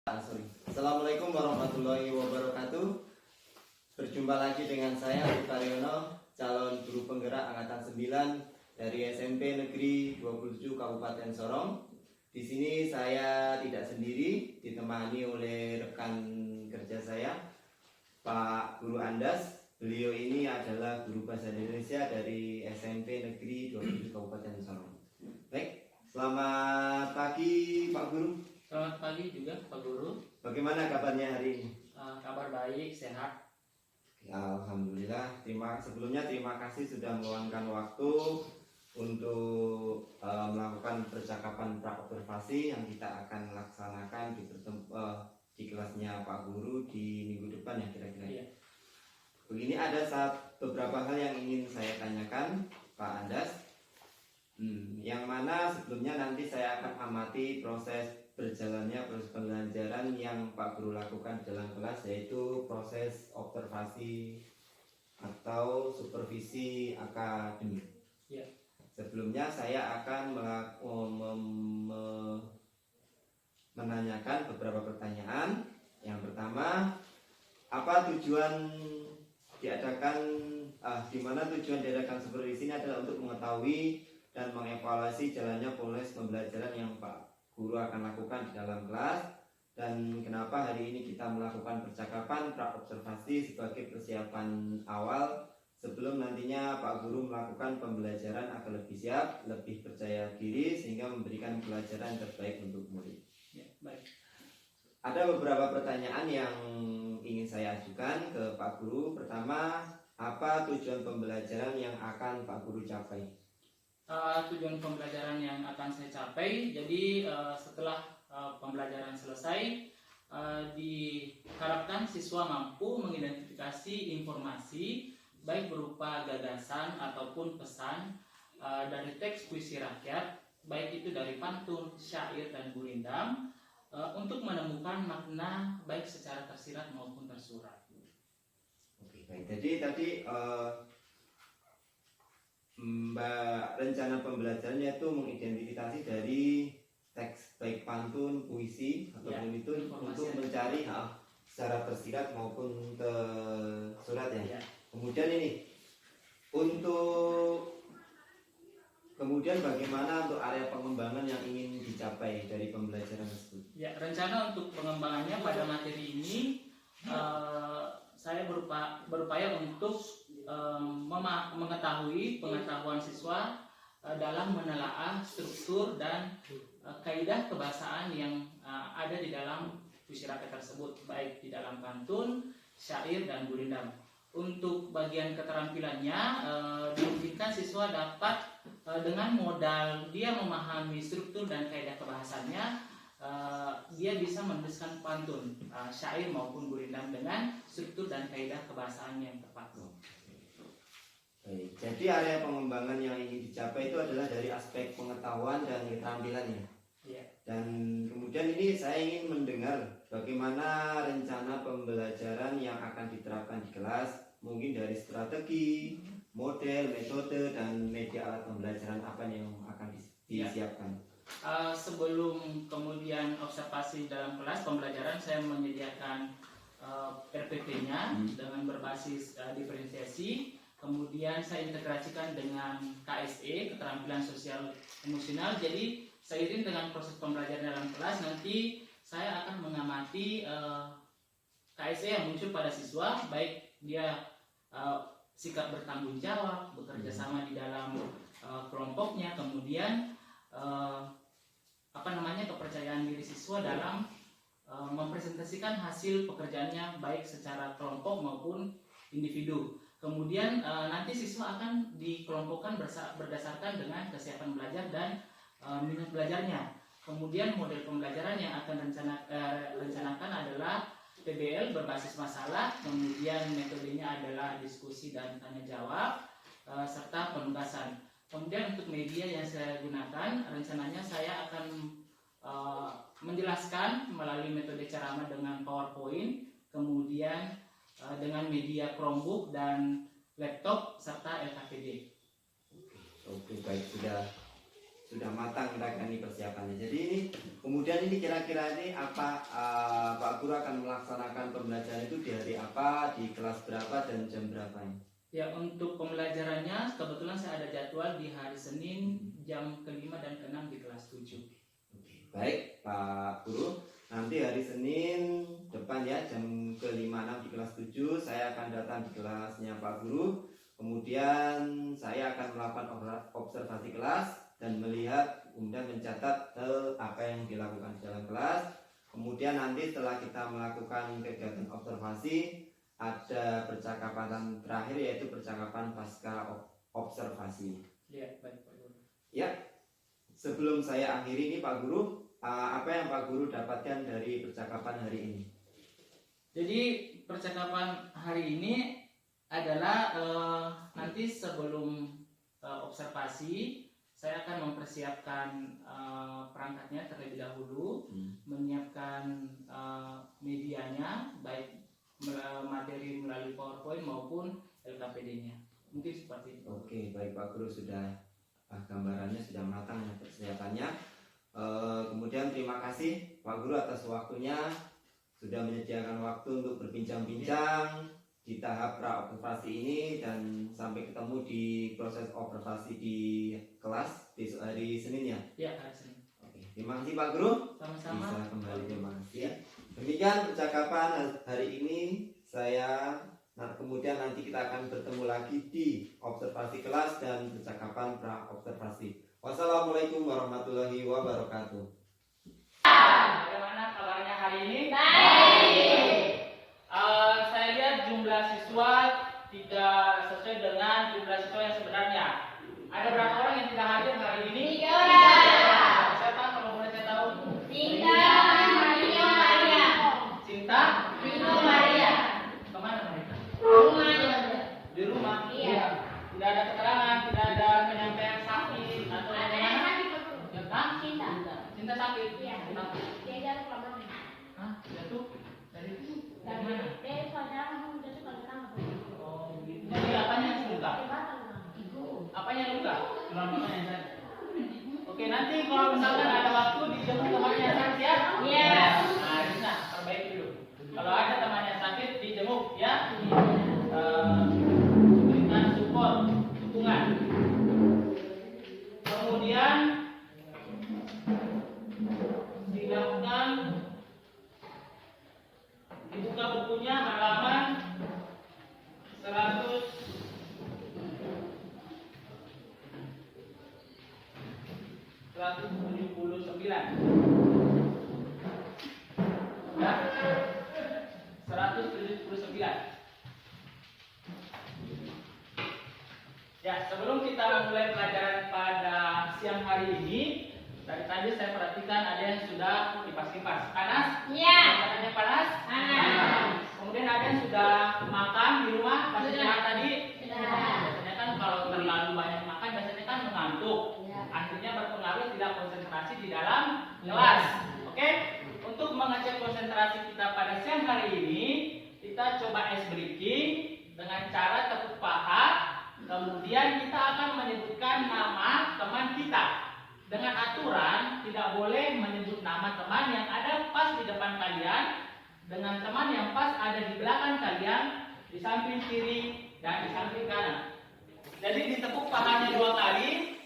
Assalamualaikum warahmatullahi wabarakatuh. Berjumpa lagi dengan saya Karyono, calon guru penggerak angkatan 9 dari SMP Negeri 27 Kabupaten Sorong. Di sini saya tidak sendiri, ditemani oleh rekan kerja saya, Pak Guru Andas. Beliau ini adalah guru bahasa Indonesia dari SMP Negeri 27 Kabupaten Sorong. Baik, selamat pagi Pak Guru. Selamat pagi juga Pak Guru. Bagaimana kabarnya hari ini? Kabar baik, sehat. Ya, alhamdulillah. Sebelumnya terima kasih sudah meluangkan waktu untuk melakukan percakapan pra-observasi yang kita akan laksanakan di kelasnya Pak Guru di minggu depan ya kira-kira. Iya. Begini, ada beberapa hal yang ingin saya tanyakan Pak Andas. Yang mana sebelumnya nanti saya akan amati proses pembelajaran yang Pak Guru lakukan dalam kelas, yaitu proses observasi atau supervisi akademik. Ya. Sebelumnya saya akan menanyakan beberapa pertanyaan. Yang pertama, apa tujuan di mana tujuan diadakan supervisi ini adalah untuk mengetahui dan mengevaluasi jalannya proses pembelajaran yang Pak Guru akan lakukan di dalam kelas, dan kenapa hari ini kita melakukan percakapan pra-observasi sebagai persiapan awal sebelum nantinya Pak Guru melakukan pembelajaran agar lebih siap, lebih percaya diri sehingga memberikan pelajaran terbaik untuk murid. Ya, baik. Ada beberapa pertanyaan yang ingin saya ajukan ke Pak Guru. Pertama, apa tujuan pembelajaran yang akan Pak Guru capai? Tujuan pembelajaran yang akan saya capai, jadi setelah pembelajaran selesai, diharapkan siswa mampu mengidentifikasi informasi baik berupa gagasan ataupun pesan dari teks puisi rakyat, baik itu dari pantun, syair, dan gurindam, untuk menemukan makna baik secara tersirat maupun tersurat. Oke, baik. Jadi tadi Mbak, rencana pembelajarannya itu mengidentifikasi dari teks baik pantun, puisi ataupun itu untuk mencari secara tersirat maupun tersurat ya. Kemudian kemudian bagaimana untuk area pengembangan yang ingin dicapai dari pembelajaran tersebut? Ya, rencana untuk pengembangannya pada materi ini saya berupaya untuk mengetahui pengetahuan siswa dalam menelaah struktur dan kaidah kebahasaan yang ada di dalam puisi rakyat tersebut, baik di dalam pantun, syair, dan gurindam. Untuk bagian keterampilannya, dimungkinkan siswa dapat dengan modal dia memahami struktur dan kaidah kebahasannya, dia bisa menuliskan pantun, syair maupun gurindam dengan struktur dan kaidah kebahasaan yang tepat. Baik, jadi area pengembangan yang ingin dicapai itu adalah dari aspek pengetahuan dan keterampilannya. Ya. Dan kemudian ini saya ingin mendengar bagaimana rencana pembelajaran yang akan diterapkan di kelas, mungkin dari strategi, model, metode, dan media alat pembelajaran apa yang akan disiapkan. Sebelum kemudian observasi dalam kelas pembelajaran, saya menyediakan RPP-nya dengan berbasis diferensiasi. Kemudian saya integrasikan dengan KSE, keterampilan sosial emosional. Jadi seiring dengan proses pembelajaran dalam kelas, nanti saya akan mengamati KSE yang muncul pada siswa, baik dia sikap bertanggung jawab, bekerja sama di dalam kelompoknya, kemudian kepercayaan diri siswa dalam mempresentasikan hasil pekerjaannya baik secara kelompok maupun individu. Kemudian nanti siswa akan dikelompokkan berdasarkan dengan kesiapan belajar dan minat belajarnya. Kemudian model pembelajaran yang akan rencanakan adalah PBL berbasis masalah, kemudian metodenya adalah diskusi dan tanya jawab, serta penugasan. Kemudian untuk media yang saya gunakan, rencananya saya akan menjelaskan melalui metode ceramah dengan PowerPoint, kemudian dengan media Chromebook dan laptop serta LKPD. Oke, baik, sudah sudah matang ini persiapannya. Jadi ini kemudian ini kira-kira ini apa Pak Guru akan melaksanakan pembelajaran itu di hari apa, di kelas berapa dan jam berapa ini? Ya, untuk pembelajarannya kebetulan saya ada jadwal di hari Senin jam ke-5 dan ke-6 di kelas 7. Baik Pak Guru, nanti hari Senin depan ya jam ke-5-6 di kelas 7 saya akan datang di kelasnya Pak Guru. Kemudian saya akan melakukan observasi kelas dan melihat, kemudian mencatat apa yang dilakukan di dalam kelas. Kemudian nanti setelah kita melakukan kegiatan observasi, ada percakapan terakhir yaitu percakapan pasca observasi. Ya, baik Pak Guru. Ya, sebelum saya akhiri ini Pak Guru, apa yang Pak Guru dapatkan dari percakapan hari ini? Jadi percakapan hari ini adalah nanti sebelum observasi saya akan mempersiapkan perangkatnya terlebih dahulu, menyiapkan medianya baik materi melalui PowerPoint maupun LKPD-nya. Mungkin seperti itu. Oke, baik Pak Guru, sudah gambarannya sudah matang ya persiapannya. Kemudian terima kasih Pak Guru atas waktunya, sudah menyediakan waktu untuk berbincang-bincang di tahap pra-observasi ini dan sampai ketemu di proses observasi di kelas besok hari Senin ya. Ya, hari Senin. Oke, terima kasih Pak Guru. Sama-sama. Bisa kembali, terima kasih. Demikian percakapan hari ini saya. Nah, kemudian nanti kita akan bertemu lagi di observasi kelas dan percakapan pra-observasi. Wassalamualaikum warahmatullahi wabarakatuh. Bagaimana kabarnya hari ini? Baik. Saya lihat jumlah siswa tidak sesuai dengan jumlah siswa yang sebenarnya. Ada berapa orang yang tidak hadir hari ini? 3. Siapa kalau boleh saya tahu? Cinta Maria Maria. Cinta? Vino Maria. Kemana mereka? Rumahnya. Di rumah? Iya. Tidak ada keterangan, tidak ada penyampaian sakit atau Ada yang bagaimana? sakit betul. Hah? Cinta. Cinta sakit? Iya. Kenapa? Dia jatuh kelamaan. Hah? Jatuh? Dari Dari mana? dari saudara kamu jatuh kalau sama. Oh, gitu. Jadi apanya yang luka? Ibu. Apanya yang luka? Apanya yang sakit? Oke, nanti kalau misalkan ada waktu dijemput temannya yang sakit ya? Iya. Nah, bisa perbaiki dulu. Kalau ada teman yang sakit dijenguk ya. Berikan support, dukungan. Kemudian dilakukan dibuka bukunya halaman 179 ya, 179 ya. Sebelum kita mulai pelajaran pada siang hari ini, dari tadi saya perhatikan ada yang sudah kipas-kipas. Panas? Iya. Makanannya panas? Panas. Kemudian ada yang sudah makan di rumah pas Sudah. istirahat tadi? Sudah. Biasanya kan kalau terlalu banyak makan biasanya kan mengantuk. Iya. Akhirnya berpengaruh tidak konsentrasi di dalam kelas. Oke? Untuk mengecek konsentrasi kita pada siang hari ini, kita coba ice breaking dengan cara tepuk paha. Kemudian kita akan menyebutkan nama teman kita. Dengan aturan tidak boleh menyebut nama teman yang ada pas di depan kalian dengan teman yang pas ada di belakang kalian, di samping kiri dan di samping kanan. Jadi ditepuk pahanya 2 kali,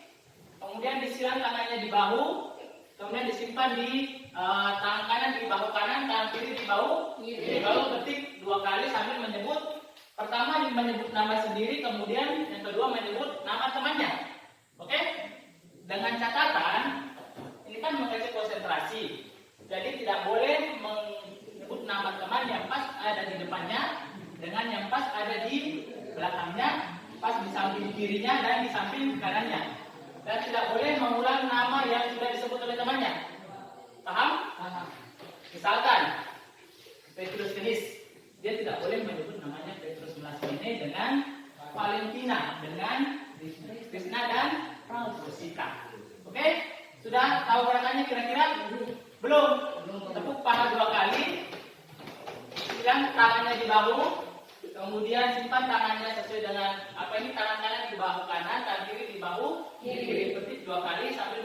kemudian disiram tangannya di bahu, kemudian disimpan di tangan kanan di bahu kanan, tangan kiri di bahu. Di bahu ketik 2 kali sambil menyebut, pertama menyebut nama sendiri, kemudian yang kedua menyebut nama temannya. Oke? Dengan catatan, ini kan mengecek konsentrasi. Jadi tidak boleh menyebut nama teman yang pas ada di depannya dengan yang pas ada di belakangnya, pas di samping kirinya dan di samping kanannya. Dan tidak boleh mengulang nama yang sudah disebut oleh temannya. Paham? Paham. Misalkan Petrus Kenis, dia tidak boleh menyebut namanya Petrus Melasmine dengan Valentina, dengan Krisna dan Rosita. Oke? Sudah tahu gerakannya kira-kira? Belum? Tepuk paha 2 kali, silang tangannya di bahu, kemudian simpan tangannya sesuai dengan tangan kanan di bahu kanan, tangan kiri di bahu kiri. Petik 2 kali sambil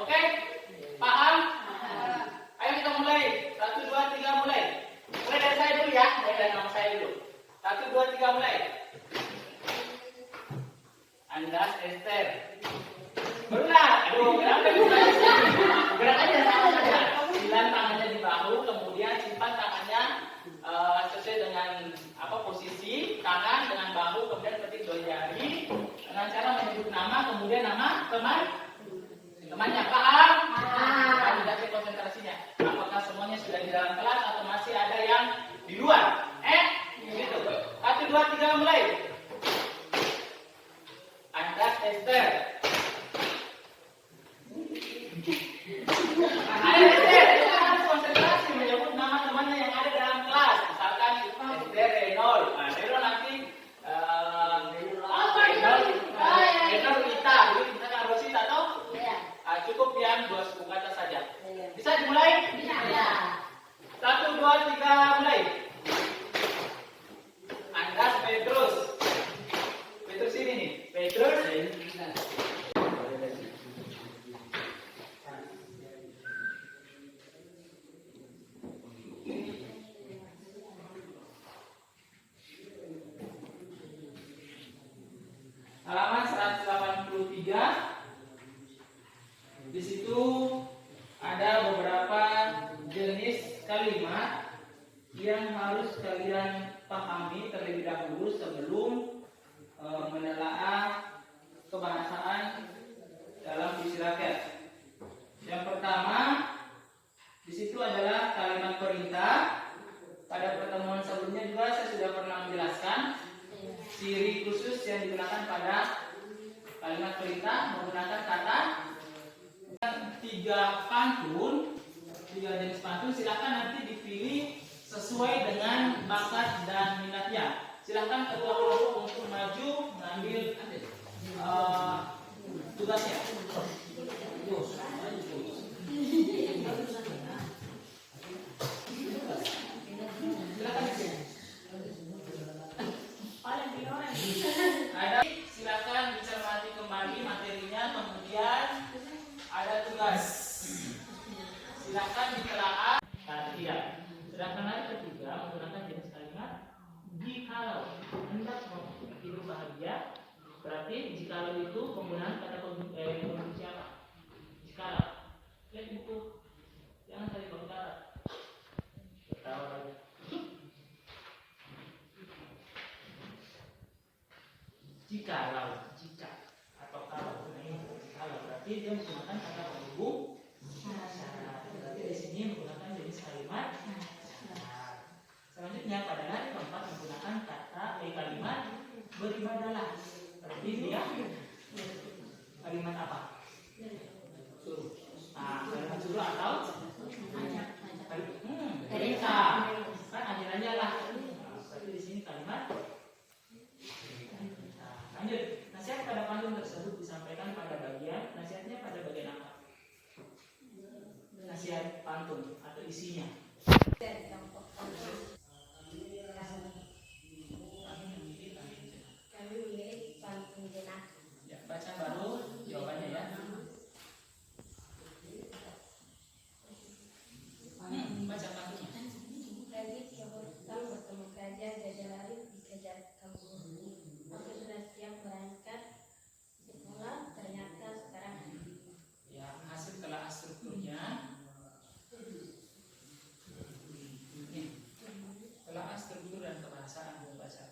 Oke? Paham? Ayo kita mulai. 1, 2, 3 mulai. Mulai dari saya dulu ya. Mulai dari nama saya dulu. 1, 2, 3 mulai. Andas Esther. Benar. Aduh, kenapa gerak aja sama saja. Silang tangannya di bahu, kemudian simpan tangannya sesuai dengan posisi tangan dengan bahu, kemudian petik 2 jari dengan cara menyebut nama, kemudian nama temannya. Paham? Paham. Jadi konsentrasinya. Apakah semuanya sudah di dalam kelas atau masih ada yang di luar? Gitu. 1, 2, 3 mulai. Andas Esther. Ayo Esther, kita harus konsentrasi menyebut nama temannya yang ada dalam kelas. Misalkan Esther Reynold. Nah, Reynold nanti Reynold Rita. Jadi misalkan Rosita atau cukup yang 2 suku kata saja. Bisa dimulai? Bisa. 1, 2, 3 mulai. Andas Petrus. Petrus ini nih. Petrus. Halaman 183. Di situ ada beberapa jenis kalimat yang harus kalian pahami terlebih dahulu sebelum menelaah kebahasaan dalam puisi rakyat. Yang pertama, di situ adalah kalimat perintah. Pada pertemuan sebelumnya juga saya sudah pernah menjelaskan ciri khusus yang digunakan pada kalimat perintah menggunakan kata 3 pantun, 3 jenis pantun. Silakan nanti dipilih sesuai dengan bakat dan minatnya. Silakan ketua kelompok untuk maju mengambil tugasnya. Silakan di sini. Ada, silakan dicermati kembali materinya, kemudian ada tugas. Silakan ditelaah. Tidak. Sedangkan yang ketiga menggunakan jenis kalimat jikalau hendak hidup bahagia. Berarti jikalau itu penggunaan kata konjungsi apa? Jikalau. Lihat itu. Jangan cari kata. Ketawa lagi. Jikalau, jika atau kalau, nah ini kalau berarti dia menggunakan kata penghubung syarat. Berarti di sini menggunakan jenis kalimat syarat. Selanjutnya pada hari keempat menggunakan kata kalimat beribadahlah. Berarti dia kalimat apa? Suruh. Kalimat suruh atau perintah. Kan ajarannya lah. Berarti di sini kalimat. Lanjut, nasihat pada pantun tersebut disampaikan pada bagian, nasihatnya pada bagian apa? Nasihat pantun atau isinya. Kami memilih pantun jenah. Ya, baca baru jawabannya ya. Baca pantunnya. Tadi Kehortam bertemu Raja Jajalari dikejar kampung. Aku sudah siap berangkat sekolah, ternyata sekarang Ya, hasil telah strukturnya. Nih, telah struktur dan kebahasaan baca.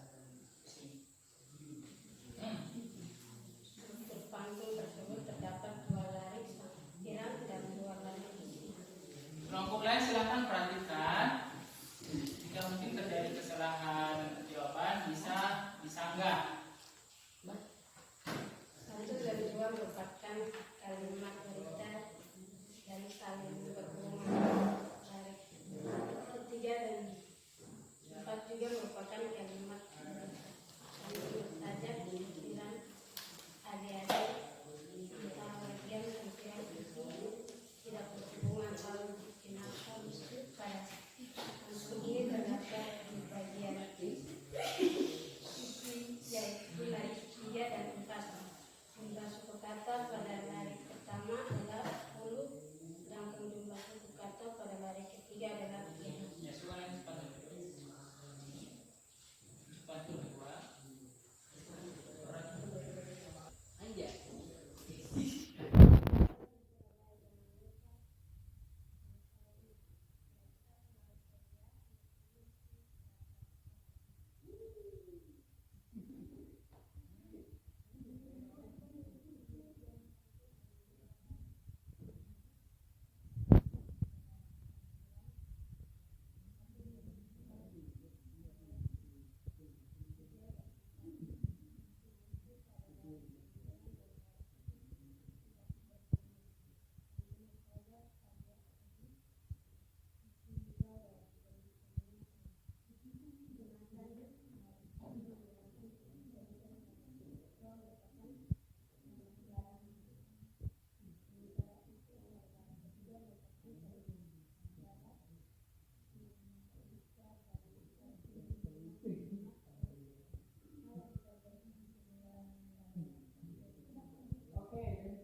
Sini. struktur pantun tersebut terdapat 2 larik irang dan 2 larik isi. Kelompok lain silahkan perhatikan. Jika mungkin terjadi kesalahan jawaban bisa disanggah. 1 dan 2 merupakan kalimat berita dan saling berhubungan. Larik 3 dan 4 juga merupakan kalimat berita. Tentu saja pikiran adik-adik tentang bagian pikiran itu tidak berhubungan kalau digunakan pada pantun ini terdapat di bagian yaitu larik 3 dan 4. Jumlah suku kata pada larik pertama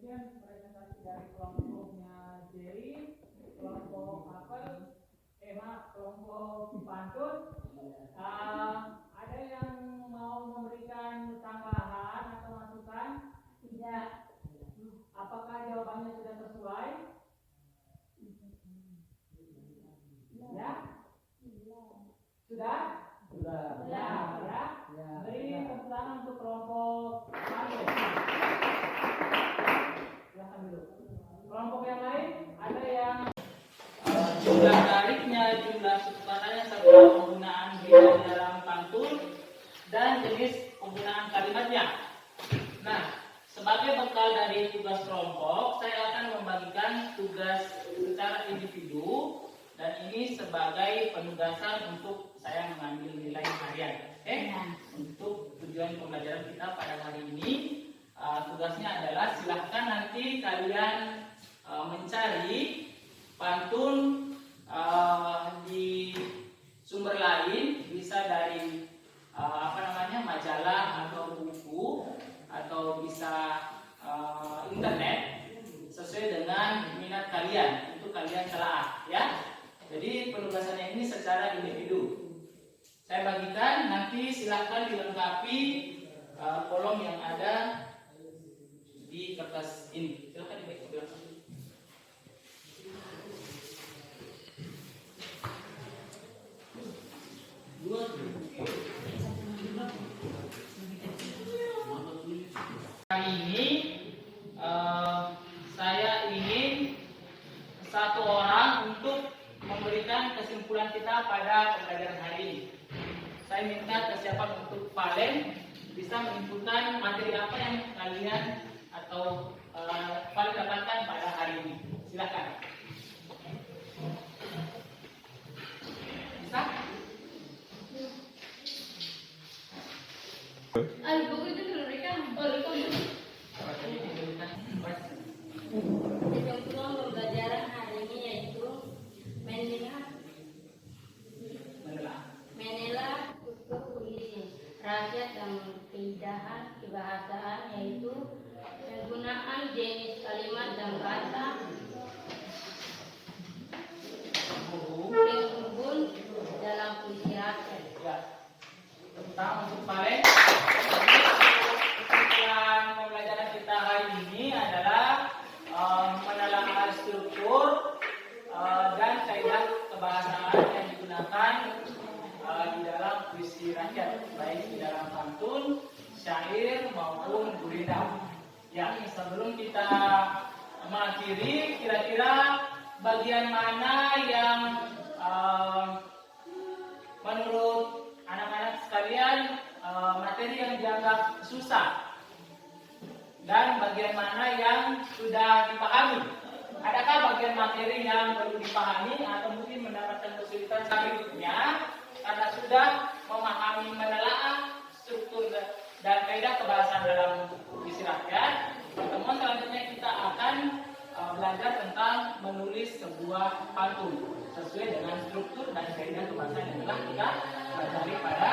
kemudian presentasi dari kelompoknya Jerry, kelompok apel, kelompok pantun. Ada yang mau memberikan tambahan atau masukan? Tidak. Apakah jawabannya sudah sesuai? Ya? Sudah? Sudah. Ya. Beri tepuk tangan untuk kelompok pantun. Silahkan dulu. Kelompok yang lain ada yang jumlah tariknya, jumlah sukmananya, serta penggunaan bila dalam pantun dan jenis penggunaan kalimatnya. Nah, sebagai bekal dari tugas kelompok, saya akan membagikan tugas secara individu dan ini sebagai penugasan untuk saya mengambil nilai harian. Oke? Untuk tujuan pembelajaran kita pada hari ini, tugasnya adalah silahkan nanti kalian mencari pantun di sumber lain, bisa dari majalah atau buku atau bisa internet sesuai dengan minat kalian untuk kalian telaah ya. Jadi penugasannya ini secara individu. Saya bagikan, nanti silahkan dilengkapi kolom yang ada di kertas ini. Silahkan dilengkapi. Hari ini saya ingin satu orang untuk memberikan kesimpulan kita pada pembelajaran hari ini. Saya minta kesiapan untuk Valen bisa menyimpulkan materi apa yang kalian atau Valen dapatkan pada hari ini. Silakan. Bisa? Buku itu diberikan kesimpulan pembelajaran hari ini yaitu menilai struktur puisi, rakyat dan keindahan kebahasaan yaitu penggunaan jenis kalimat dan kata penghubung dalam puisi rakyat. Ya. Tentang untuk Valen. Kesimpulan pembelajaran kita hari ini adalah menelaah struktur dan kaidah kebahasaan yang digunakan di dalam puisi rakyat, baik di dalam pantun, syair maupun gurindam. Ya, sebelum kita mengakhiri, kira-kira bagian mana yang menurut anak-anak sekalian materi yang dianggap susah dan bagian mana yang sudah dipahami? Adakah bagian materi yang perlu dipahami atau mungkin mendapatkan kesulitan berikutnya karena sudah memahami menelaah struktur dan kaidah kebahasaan dalam puisi rakyat? Pertemuan selanjutnya kita akan belajar tentang menulis sebuah pantun sesuai dengan struktur dan kaidah kebahasaan yang telah kita pelajari pada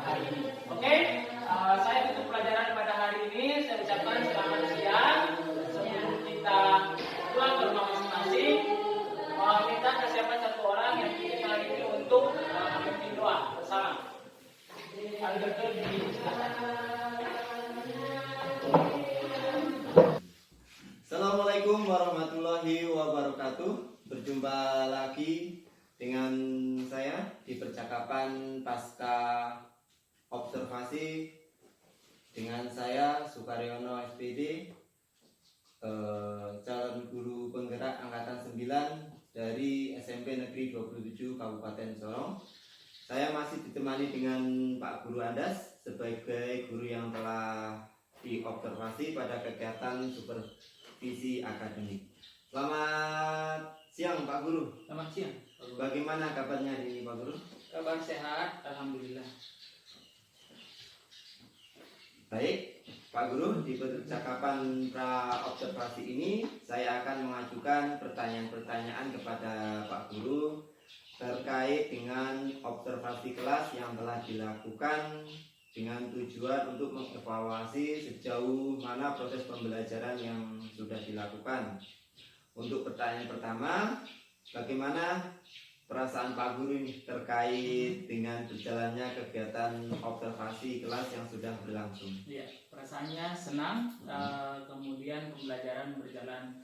hari ini. Oke, saya tutup pelajaran pada hari ini. Saya ucapkan selamat siang. Sebelum kita pulang ke rumah masing-masing, minta kesiapan satu orang yang kita hari ini untuk memimpin doa bersama. Alberto silakan. Assalamualaikum warahmatullahi wabarakatuh. Berjumpa lagi dengan saya di percakapan pasca observasi dengan saya Sukaryono SPD, calon guru penggerak angkatan 9 dari SMP Negeri 27 Kabupaten Sorong. Saya masih ditemani dengan Pak Guru Andas sebagai guru yang telah diobservasi pada kegiatan supervisi akademik. Selamat siang Pak Guru. Selamat siang. Bagaimana kabarnya di Pak Guru? Kabar sehat, alhamdulillah. Baik, Pak Guru, di percakapan pra-observasi ini saya akan mengajukan pertanyaan-pertanyaan kepada Pak Guru terkait dengan observasi kelas yang telah dilakukan dengan tujuan untuk mengevaluasi sejauh mana proses pembelajaran yang sudah dilakukan. Untuk pertanyaan pertama, bagaimana perasaan Pak Guru ini terkait dengan berjalannya kegiatan observasi kelas yang sudah berlangsung? Ya, perasaannya senang, kemudian pembelajaran berjalan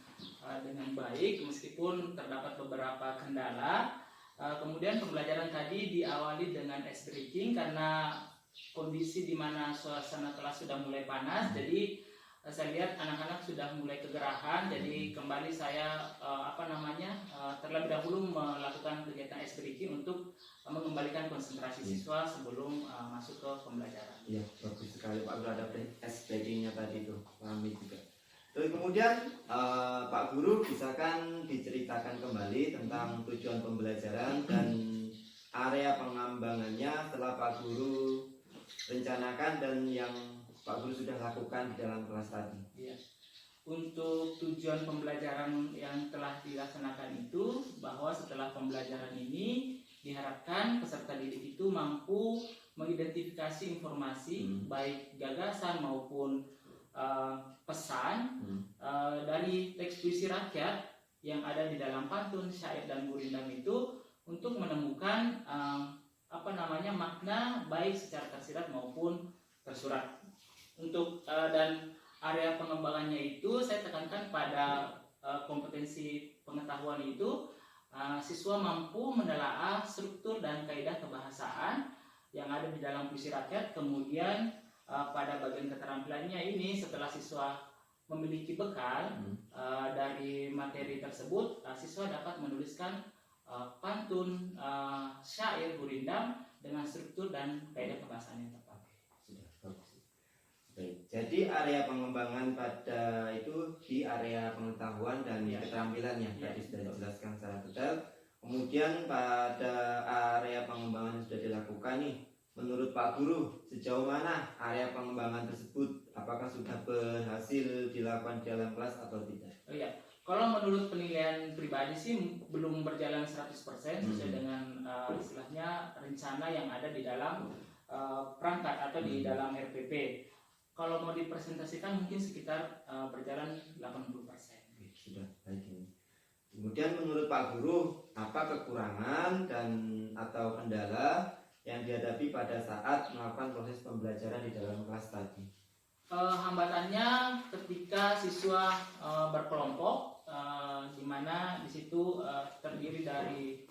dengan baik meskipun terdapat beberapa kendala. Kemudian pembelajaran tadi diawali dengan ice breaking karena kondisi di mana suasana kelas sudah mulai panas, jadi saya lihat anak-anak sudah mulai kegerahan, jadi kembali saya terlebih dahulu melakukan kegiatan ice breaking untuk mengembalikan konsentrasi siswa sebelum masuk ke pembelajaran. Iya, bagus sekali Pak Guru, ada ice breakingnya tadi itu, pahami juga. Terus kemudian Pak Guru bisakah diceritakan kembali tentang tujuan pembelajaran dan area pengembangannya setelah Pak Guru rencanakan dan yang Pak Guru sudah lakukan di dalam kelas tadi? Ya. Untuk tujuan pembelajaran yang telah dilaksanakan itu, bahwa setelah pembelajaran ini diharapkan peserta didik itu mampu mengidentifikasi informasi baik gagasan maupun pesan dari teks puisi rakyat yang ada di dalam pantun, syair dan gurindam itu untuk menemukan makna baik secara tersirat maupun tersurat. Untuk dan area pengembangannya itu saya tekankan pada kompetensi pengetahuan itu siswa mampu menelaah struktur dan kaidah kebahasaan yang ada di dalam puisi rakyat. Kemudian pada bagian keterampilannya ini setelah siswa memiliki bekal dari materi tersebut, siswa dapat menuliskan pantun, syair, gurindam dengan struktur dan kaidah kebahasaan yang tepat. Sudah bagus. Baik, jadi area pengembangan pada itu di area pengetahuan dan keterampilannya tadi sudah dijelaskan secara detail. Kemudian pada area pengembangan yang sudah dilakukan nih, menurut Pak Guru sejauh mana area pengembangan tersebut? Apakah sudah berhasil dilakukan di dalam kelas atau tidak? Oh iya, kalau menurut penilaian pribadi sih belum berjalan 100% sesuai dengan istilahnya rencana yang ada di dalam perangkat atau di dalam RPP. Kalau mau dipresentasikan mungkin sekitar berjalan 80%. Sudah baik ini. Kemudian menurut Pak Guru, apa kekurangan dan atau kendala yang dihadapi pada saat melakukan proses pembelajaran di dalam kelas tadi? Hambatannya ketika siswa berkelompok, di mana di situ terdiri dari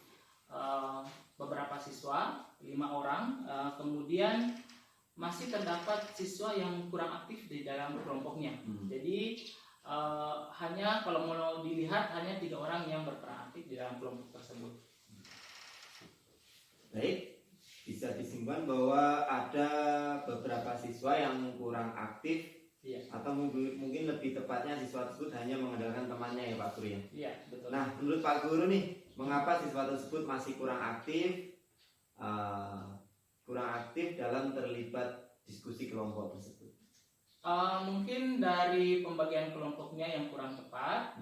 beberapa siswa, 5 orang, kemudian masih terdapat siswa yang kurang aktif di dalam kelompoknya. Jadi hanya kalau mau dilihat hanya 3 orang yang berperan aktif di dalam kelompok tersebut. Baik, bisa disimpulkan bahwa ada beberapa siswa yang kurang aktif, atau mungkin lebih tepatnya siswa tersebut hanya mengandalkan temannya ya Pak Guru ya. Iya, betul. Nah, menurut Pak Guru nih, mengapa siswa tersebut masih kurang aktif dalam terlibat diskusi kelompok tersebut? Mungkin dari pembagian kelompoknya yang kurang tepat,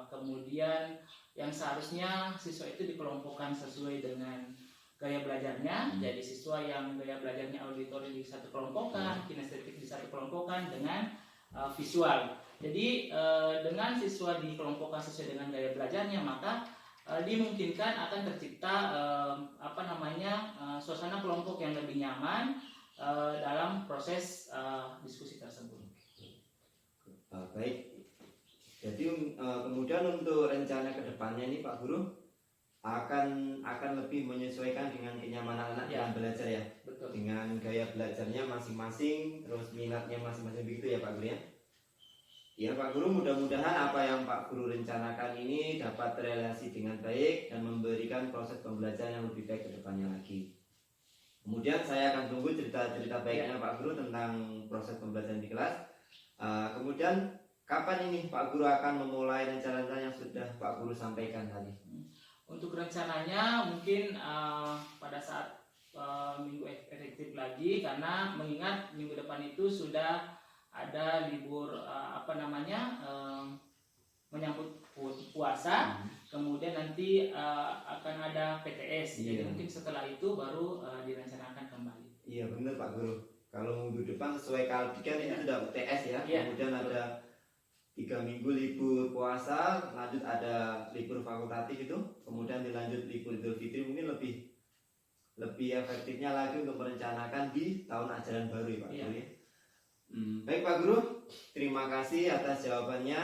kemudian yang seharusnya siswa itu dikelompokkan sesuai dengan gaya belajarnya. Jadi siswa yang gaya belajarnya auditori di satu kelompokan, kinestetik di satu kelompokan dengan visual. Jadi dengan siswa dikelompokkan sesuai dengan gaya belajarnya, maka dimungkinkan akan tercipta suasana kelompok yang lebih nyaman dalam proses diskusi tersebut. Baik. Jadi kemudian untuk rencana kedepannya ini Pak Guru akan lebih menyesuaikan dengan kenyamanan anak dalam belajar ya. Betul. Dengan gaya belajarnya masing-masing, terus minatnya masing-masing, begitu ya Pak Guru ya. Ya Pak Guru, mudah-mudahan apa yang Pak Guru rencanakan ini dapat terrealisasi dengan baik dan memberikan proses pembelajaran yang lebih baik ke depannya lagi. Kemudian saya akan tunggu cerita-cerita baiknya Pak Guru tentang proses pembelajaran di kelas. Kemudian kapan ini Pak Guru akan memulai rencana-rencana yang sudah Pak Guru sampaikan tadi? Untuk rencananya mungkin pada saat minggu efektif lagi, karena mengingat minggu depan itu sudah ada libur menyambut puasa, kemudian nanti akan ada PTS. Jadi mungkin setelah itu baru direncanakan kembali. Iya benar Pak Guru. Kalau minggu depan sesuai kaldi kan ini sudah UTS ya. Iya. Kemudian ada 3 minggu libur puasa, lanjut ada libur fakultatif itu, kemudian dilanjut libur Idul Fitri, mungkin lebih efektifnya lagi untuk merencanakan di tahun ajaran baru ya Pak Iya. Guru. Baik Pak Guru, terima kasih atas jawabannya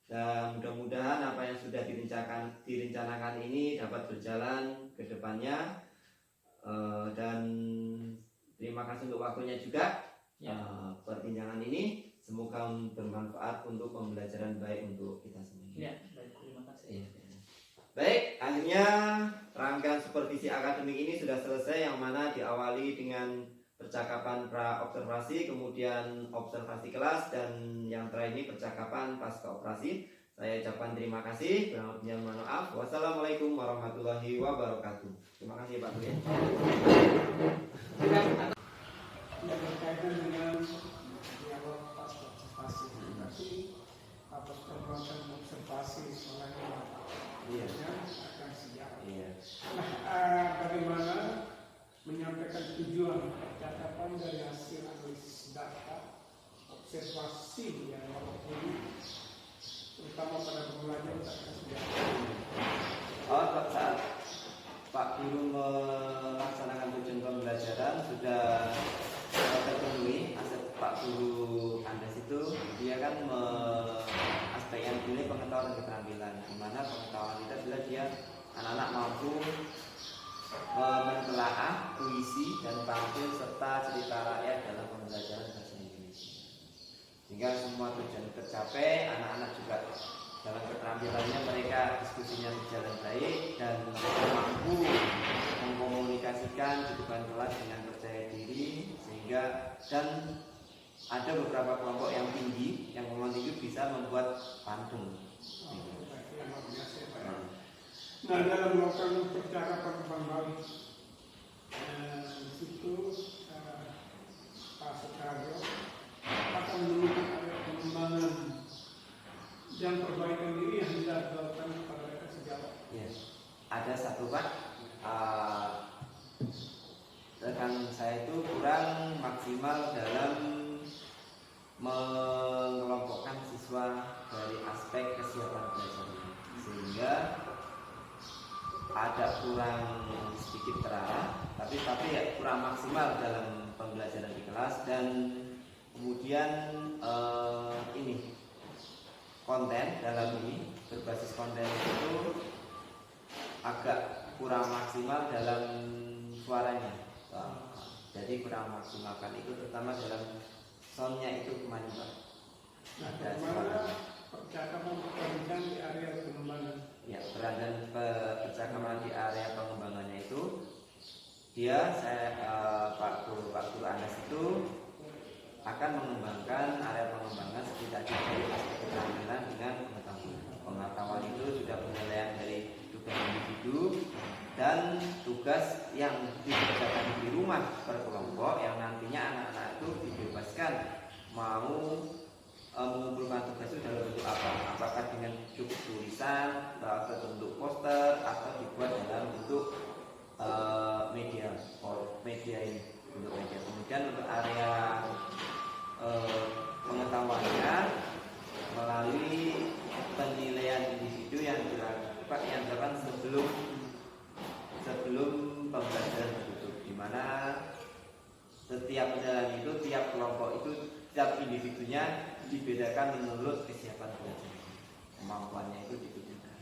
dan mudah-mudahan apa yang sudah direncanakan ini dapat berjalan ke depannya. Dan terima kasih untuk waktunya juga. Ya. Perbincangan ini semoga bermanfaat untuk pembelajaran baik untuk kita semua. Ya, baik, terima kasih. Iya. Baik, akhirnya rangkaian supervisi akademik ini sudah selesai, yang mana diawali dengan percakapan pra-observasi, kemudian observasi kelas, dan yang terakhir ini percakapan pasca operasi. Saya ucapkan terima kasih, kurang lebihnya mohon maaf. Wassalamualaikum warahmatullahi wabarakatuh. Terima kasih Pak Guru. Yang berkaitan dengan dialog pasca observasi, tapi atas perbuatan observasi sekolahnya Iya. akan siap. Iya. Nah, bagaimana menyampaikan tujuan percakapan dari hasil analisis data observasi yang ini, terutama pada pembelajaran akan siap. Saat Pak Guru melaksanakan tujuan pembelajaran sudah terpenuhi. Aset Pak Guru Andes itu dia kan aspek yang pilih pengetahuan dan keterampilan, di mana pengetahuan kita adalah dia anak-anak mampu mentelaah puisi dan pamfil serta cerita rakyat dalam pembelajaran bahasa Indonesia, sehingga semua tujuan tercapai. Anak-anak juga dalam keterampilannya mereka diskusinya berjalan baik dan mereka mampu mengkomunikasikan di depan kelas dengan percaya diri, sehingga dan ada beberapa kelompok yang tinggi, yang memang tinggi bisa membuat pantun. Nah, dalam melakukan percakapan kembali di situ Pak Sukaryo akan menemukan ada pengembangan dan perbaikan diri yang dilakukan pada mereka sejak Ya, ada satu Pak, rekan saya itu kurang maksimal dalam mengelompokkan siswa dari aspek kesiapan belajar, sehingga ada kurang sedikit terarah, tapi ya kurang maksimal dalam pembelajaran di kelas. Dan kemudian ini konten dalam ini berbasis konten itu agak kurang maksimal dalam suaranya. Jadi kurang maksimalkan itu, terutama dalam soundnya itu kemana Pak? Nah, Ada bagaimana percakapan perbincangan di area pengembangan? Ya, peran percakapan di area pengembangannya itu Pak Guru Anas itu akan mengembangkan area pengembangan seperti tadi dari aspek keterampilan dengan pengetahuan. Pengetahuan itu sudah penilaian dari tugas individu dan tugas yang dikerjakan di rumah per kelompok, yang nantinya anak-anak itu dibebaskan mau mengumpulkan tugas itu dalam bentuk apa? Apakah dengan cukup tulisan, atau bentuk poster, atau dibuat dalam bentuk media ini, bentuk media. Kemudian untuk area pengetahuannya melalui penilaian individu yang dilakukan sebelum pembelajaran ditutup, di mana setiap penilaian itu, tiap kelompok itu, tiap individunya dibedakan menurut kesiapan belajar, kemampuannya itu dibedakan.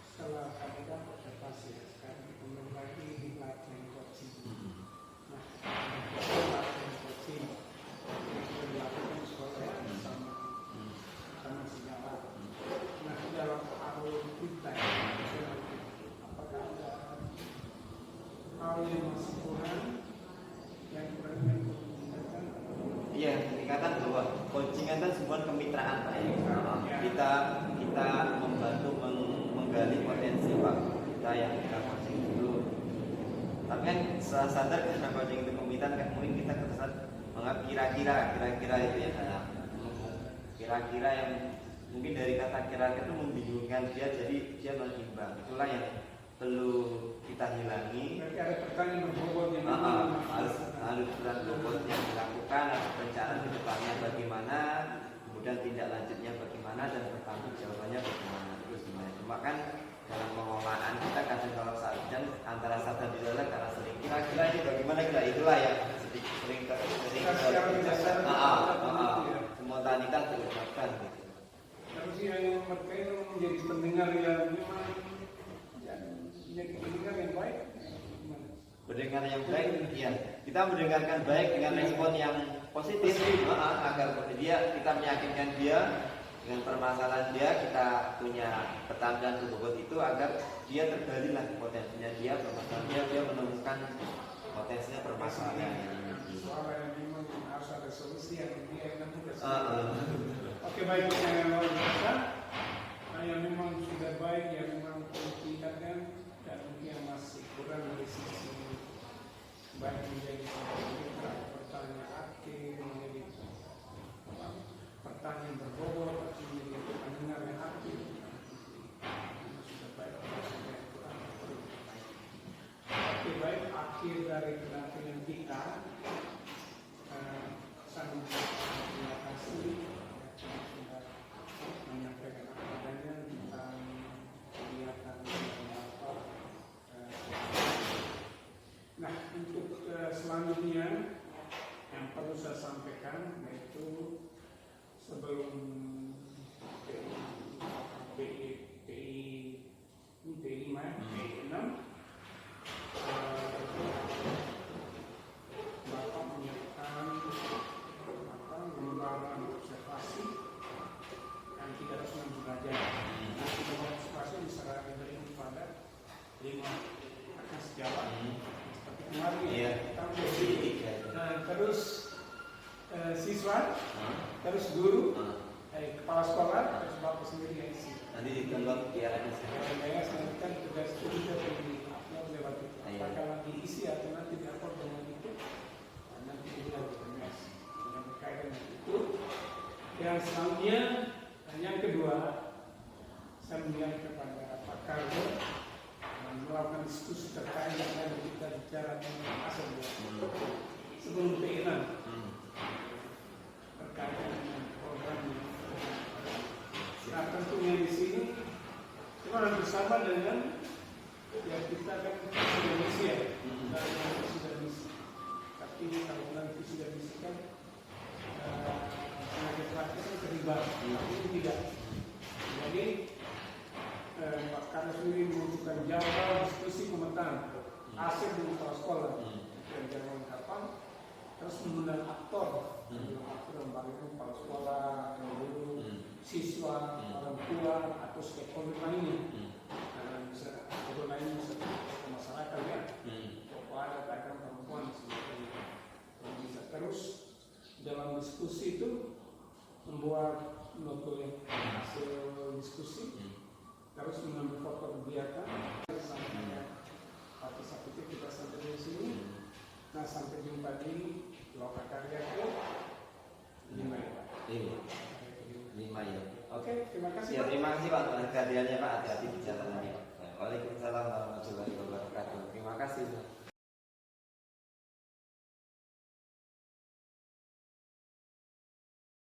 Setelah kami kan observasi, sekarang belum lagi di latihan coaching. Nah, latihan coaching itu dilakukan sekolah sama sejarah. Nah, dalam alur kita, apakah ada hal yang masih kurang yang perlu ditingkatkan? Iya, peningkatan bahwa coachingan kan semua kemitraan Pak ya. Kita membantu menggali potensi Pak kita yang kita coaching dulu. Tapi kan setelah sadar karena coaching itu kemitraan, kan mungkin kita kesan menganggap kira-kira itu ya, kira-kira yang mungkin dari kata kira-kira itu membingungkan dia, jadi dia menimbang. Itulah yang perlu kita hilangi. Berarti ada pertanyaan berbobot yang Harus bobot yang dilakukan, ada perencanaan ke depannya bagaimana, kemudian tindak lanjutnya bagaimana, dan bertanggung jawabannya bagaimana. Itu semuanya. Cuma kan dalam pengelolaan kita kadang kalau sarjan antara sadar di dalam karena sering kira-kira ini bagaimana kita itulah yang sering spontanitas terlibatkan gitu. Terus yang mereka menjadi pendengar yang memang menjadi pendengar yang baik. Mendengar yang baik, iya. Kita mendengarkan baik dengan respon yang positif, agar kita meyakinkan dia dengan permasalahan dia, kita punya pertanyaan berbobot itu agar dia tergali lah potensinya dia, permasalahan dia menemukan potensinya permasalahan. Soal yang memang harus ada solusi yang dia menemukan. Oke, baik, yang luar biasa. Yang memang sudah baik, yang memang perlu ditingkatkan, dan mungkin yang masih kurang dari sisi baik menjadi pertanyaan aktif, menjadi pertanyaan berbobot, atau menjadi pendengar yang aktif. Sudah baik, sudah kurang. Oke, baik, akhir dari penampilan kita. Sangat terima kasih sudah menyampaikan apa adanya tentang kegiatan apa. Nah, untuk selanjutnya yang perlu saya sampaikan yaitu sebelum PI 6 Bapak menyiapkan lembaran observasi yang 306 derajat. Nanti lembaran observasi diserahkan kepada 5 akan sejawat. Seperti kemarin terus siswa, terus guru, kepala sekolah, terus bapak sendiri yang isi. Nanti ditembak di arahnya. Saya selanjutkan tugas itu juga di-upload lewat itu. Apakah diisi atau nanti di-upload dengan itu, nanti kita dengan berkaitan dengan itu. Yang selanjutnya, yang kedua, saya melihat kepada Pak Kargo melakukan diskusi terkait dengan kita bicara tentang asal sebelum PI 6 terkait dengan program ini. Nah, tentunya di sini kita harus bersama dengan ya kita kan sudah misi ya, sudah misi. Tapi kalau nanti sudah misi kan sebagai praktis kan terlibat, tapi ini tidak. Jadi Pak Karno sendiri membutuhkan jadwal diskusi pemetaan aset di kepala sekolah dan jadwal kapan, terus mengundang aktor, lembaga kepala sekolah, guru, siswa, orang tua atau stakeholder lainnya. Bisa stakeholder lainnya seperti masyarakat ya, tokoh adat, agama, perempuan, sebagainya. Bisa terus dalam diskusi itu membuat noto yang hasil diskusi. Terus mengambil foto kegiatan sampai satu kita sampai di sini. Nah, sampai jumpa di Lokakarya ke 5 ya. 5 ya. Oke, terima kasih. Ya, terima kasih Pak atas kehadirannya Pak. Hati-hati di jalan nanti Pak. Waalaikumsalam.